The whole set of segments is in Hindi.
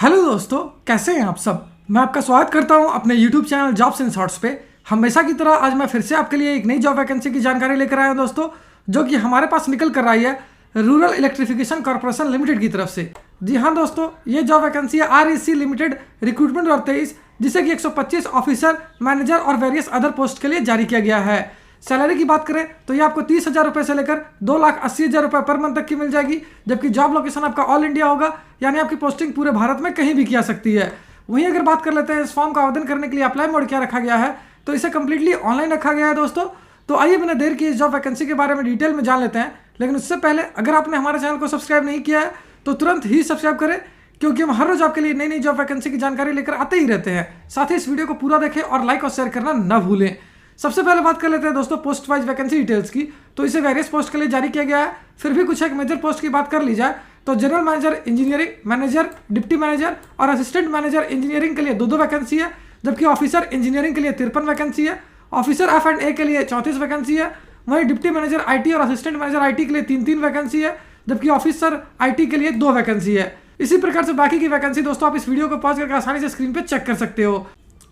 हेलो दोस्तों, कैसे हैं आप सब। मैं आपका स्वागत करता हूं अपने YouTube channel jobs in shorts पे। हमेशा की तरह आज मैं फिर से आपके लिए एक नई जॉब वैकेंसी की जानकारी लेकर आया हूं दोस्तों, जो कि हमारे पास निकल कर आई है रूरल इलेक्ट्रिफिकेशन कॉर्पोरेशन लिमिटेड की तरफ से। जी हाँ दोस्तों, ये जॉब वैकेंसी है REC लिमिटेड रिक्रूटमेंट 2023, जिसे कि 125 ऑफिसर, मैनेजर और वेरियस अदर पोस्ट के लिए जारी किया गया है। सैलरी की बात करें तो ये आपको 30,000 रुपये से लेकर 2,80,000 रुपये पर मंथ तक की मिल जाएगी, जबकि जॉब लोकेशन आपका ऑल इंडिया होगा, यानी आपकी पोस्टिंग पूरे भारत में कहीं भी की जा सकती है। वहीं अगर बात कर लेते हैं इस फॉर्म का आवेदन करने के लिए अप्लाई मोड क्या रखा गया है, तो इसे कम्प्लीटली ऑनलाइन रखा गया है दोस्तों। तो आइए बिना देर किए इस जॉब वैकेंसी के बारे में डिटेल में जान लेते हैं। लेकिन उससे पहले अगर आपने हमारे चैनल को सब्सक्राइब नहीं किया है तो तुरंत ही सब्सक्राइब करें, क्योंकि हम हर रोज आपके लिए नई नई जॉब वैकेंसी की जानकारी लेकर आते ही रहते हैं। साथ ही इस वीडियो को पूरा देखें और लाइक और शेयर करना न भूलें। सबसे पहले बात कर लेते हैं दोस्तों पोस्ट वाइज वैकेंसी डिटेल्स की। तो इसे वेरियस पोस्ट के लिए जारी किया गया है। फिर भी कुछ एक मेजर पोस्ट की बात कर ली जाए तो general manager engineering, manager, deputy manager और असिस्टेंट मैनेजर इंजीनियरिंग के लिए दो वैकेंसी है, जबकि ऑफिसर इंजीनियरिंग के लिए 53 वैकेंसी है। ऑफिसर F&A के लिए 34 वैकेंसी है। वहीं डिप्टी मैनेजर IT और असिस्टेंट मैनेजर IT के लिए 3-3 वैकेंसी है, जबकि ऑफिसर IT के लिए 2 वैकेंसी है। इसी प्रकार से बाकी की वैकेंसी दोस्तों आप इस वीडियो को पॉज करके आसानी से स्क्रीन पे चेक कर सकते हो।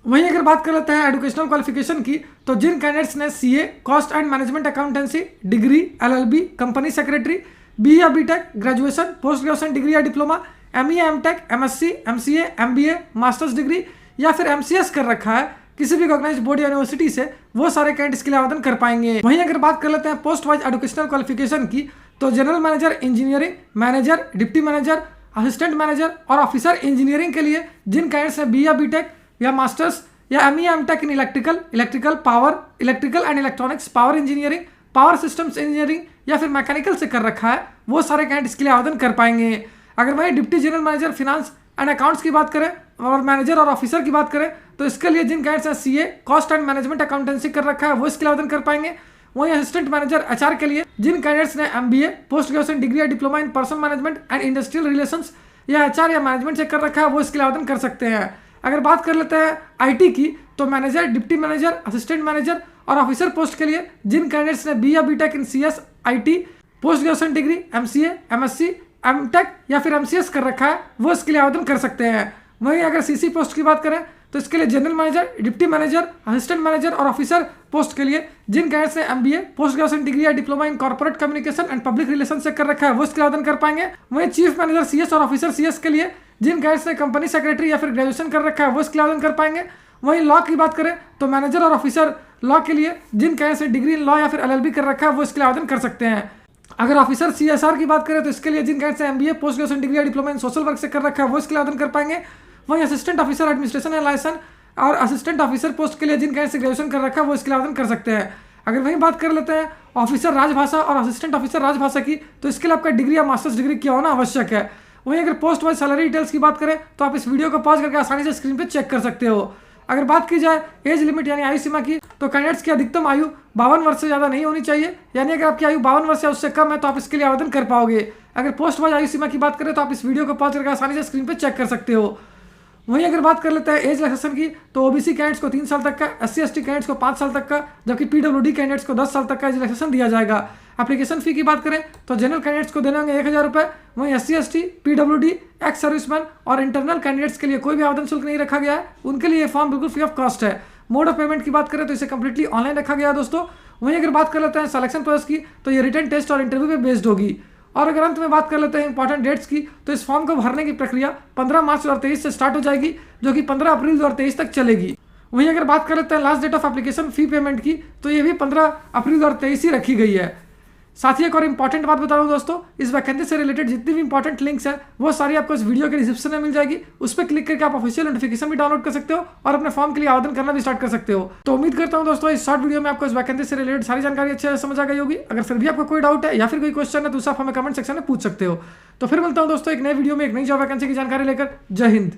वहीं अगर बात कर लेते हैं एजुकेशनल क्वालिफिकेशन की, तो जिन कैंडिडेट्स ने CA, cost and management accountancy, degree, LLB, company secretary, BE या BTech, graduation, post graduation degree या डिप्लोमा, ME या MTech, MSc, MCA, MBA, masters degree या फिर MCS कर रखा है किसी भी ऑर्गेनाइज बोर्ड या यूनिवर्सिटी से, वो सारे कैंडिडेट्स के लिए आवेदन कर पाएंगे। वहीं अगर बात कर लेते हैं पोस्ट वाइज एजुकेशनल क्वालिफिकेशन की, तो general manager engineering, manager, deputy manager, assistant manager और ऑफिसर इंजीनियरिंग के लिए जिन कैंडिडेट्स ने BE या BTech या मास्टर्स या ME या MTech in electrical power, electrical and electronics, power engineering, power systems engineering या फिर मैकेनिकल से कर रखा है, वो सारे कैंडिडेट्स के लिए आवेदन कर पाएंगे। अगर वही deputy general manager finance and accounts की बात करें और मैनेजर और ऑफिसर की बात करें, तो इसके लिए जिन कैंडिडेट्स ने CA, cost and management accountancy कर रखा है, वो इसके लिए आवेदन कर पाएंगे। वहीं असिस्टेंट मैनेजर HR के लिए जिन कैंडिडेट्स ने MBA, पोस्ट ग्रेजुएशन डिग्री या diploma in personal management and industrial relations या HR या मैनेजमेंट से कर रखा है, वो इसके लिए आवेदन कर सकते हैं। अगर बात कर लेते हैं IT की, तो manager, deputy manager, assistant manager और ऑफिसर पोस्ट के लिए जिन कैंडिडेट्स ने BE या BTech in CS, IT, post graduation degree, MCA, MSc, MTech या फिर MCS कर रखा है, वो इसके लिए आवेदन कर सकते हैं। वहीं अगर CC पोस्ट की बात करें तो इसके लिए general manager, deputy manager, assistant manager और ऑफिसर पोस्ट के लिए जिन कैंडिडेट्स ने MBA, पोस्ट ग्रेजुएशन डिग्री या diploma in corporate communication and public relation से कर रखा है, वो इसके लिए आवेदन कर पाएंगे। वहीं चीफ मैनेजर CS और ऑफिसर CS के लिए जिन कैंडिडेट्स ने कंपनी सेक्रेटरी या फिर ग्रेजुएशन कर रखा है, वो इसके लिए आवेदन कर पाएंगे। वहीं लॉ की बात करें तो मैनेजर और ऑफिसर लॉ के लिए जिन कैंडिडेट्स ने डिग्री इन लॉ या फिर LLB कर रखा है, वो इसके लिए आवेदन कर सकते हैं। अगर ऑफिसर CSR की बात करें तो इसके लिए जिन कैंडिडेट्स ने MBA, पोस्ट ग्रेजुएशन डिग्री या डिप्लोमा इन सोशल वर्क से कर रखा है, वो इसके लिए आवेदन कर पाएंगे। वहीं assistant officer administration and license और असिस्टेंट ऑफिसर पोस्ट के लिए जिन कैंडिडेट्स ने ग्रेजुएशन कर रखा है, वो इसके लिए आवेदन कर सकते हैं। अगर वहीं बात कर लेते हैं ऑफिसर राजभाषा और असिस्टेंट ऑफिसर राजभाषा की, तो इसके लिए आपका डिग्री या मास्टर्स डिग्री किया होना आवश्यक है। वहीं अगर पोस्ट वाइज सैलरी डिटेल्स की बात करें तो आप इस वीडियो को पॉज करके आसानी से स्क्रीन पे चेक कर सकते हो। अगर बात की जाए एज लिमिट यानी आयु सीमा की, तो कैंडिडेट्स की अधिकतम आयु 52 वर्ष से ज़्यादा नहीं होनी चाहिए, यानी अगर आपकी आयु 52 वर्ष या उससे कम है तो आप इसके लिए आवेदन कर पाओगे। अगर पोस्ट वाइज आयु सीमा की बात करें तो आप इस वीडियो को पॉज करके आसानी से स्क्रीन पे चेक कर सकते हो। वहीं अगर बात कर लेते हैं एज रिलैक्सेशन की, तो OBC कैंडिडेट्स को 3 साल तक का, SC/ST कैंडिडेट्स को 5 साल तक का, जबकि PWD कैंडिडेट्स को 10 साल तक का एज रिलैक्सेशन दिया जाएगा। एप्लीकेशन फी की बात करें तो जनरल कैंडिडेट्स को देने होंगे 1,000 रुपये। वहीं SC/ST, PWD, एक्स सर्विसमैन और इंटरनल कैंडिडेट्स के लिए कोई भी आवेदन शुल्क नहीं रखा गया है, उनके लिए फॉर्म बिल्कुल फ्री ऑफ कॉस्ट है। मोड ऑफ पेमेंट की बात करें तो इसे कम्प्लीटली ऑनलाइन रखा गया है दोस्तों। वहीं अगर बात कर लेते हैं सिलेक्शन प्रोसेस की, तो ये रिटन टेस्ट और इंटरव्यू पे बेस्ड होगी। और अगर अंत में बात कर लेते हैं इंपॉर्टेंट डेट्स की, तो इस फॉर्म को भरने की प्रक्रिया 15 मार्च 2023 से स्टार्ट हो जाएगी, जो कि 15 अप्रैल 2023 तक चलेगी। वहीं अगर बात कर लेते हैं last date of application fee payment की, तो ये भी 15 अप्रैल 2023 ही रखी गई है। साथ ही एक और इंपॉर्टेंट बात बता रहा हूँ दोस्तों, इस वैकेंसी से रिलेटेड जितनी भी इंपॉर्टेंट लिंक्स है वो सारी आपको इस वीडियो के डिस्क्रिप्शन में मिल जाएगी। उस पर क्लिक करके आप ऑफिशियल नोटिफिकेशन भी डाउनलोड कर सकते हो और अपने फॉर्म के लिए आवेदन करना भी स्टार्ट कर सकते हो। तो उम्मीद करता हूँ दोस्तों इस शॉर्ट वीडियो में आपको इस वैकेंसी से रिलेटेड सारी जानकारी अच्छे से समझ आ गई होगी। अगर फिर भी आपको कोई डाउट है या फिर कोई क्वेश्चन है तो उसे आप हमें कमेंट सेक्शन में पूछ सकते हो। तो फिर मिलता हूँ दोस्तों एक नए वीडियो में एक नई जॉब वैकेंसी की जानकारी लेकर। जय हिंद।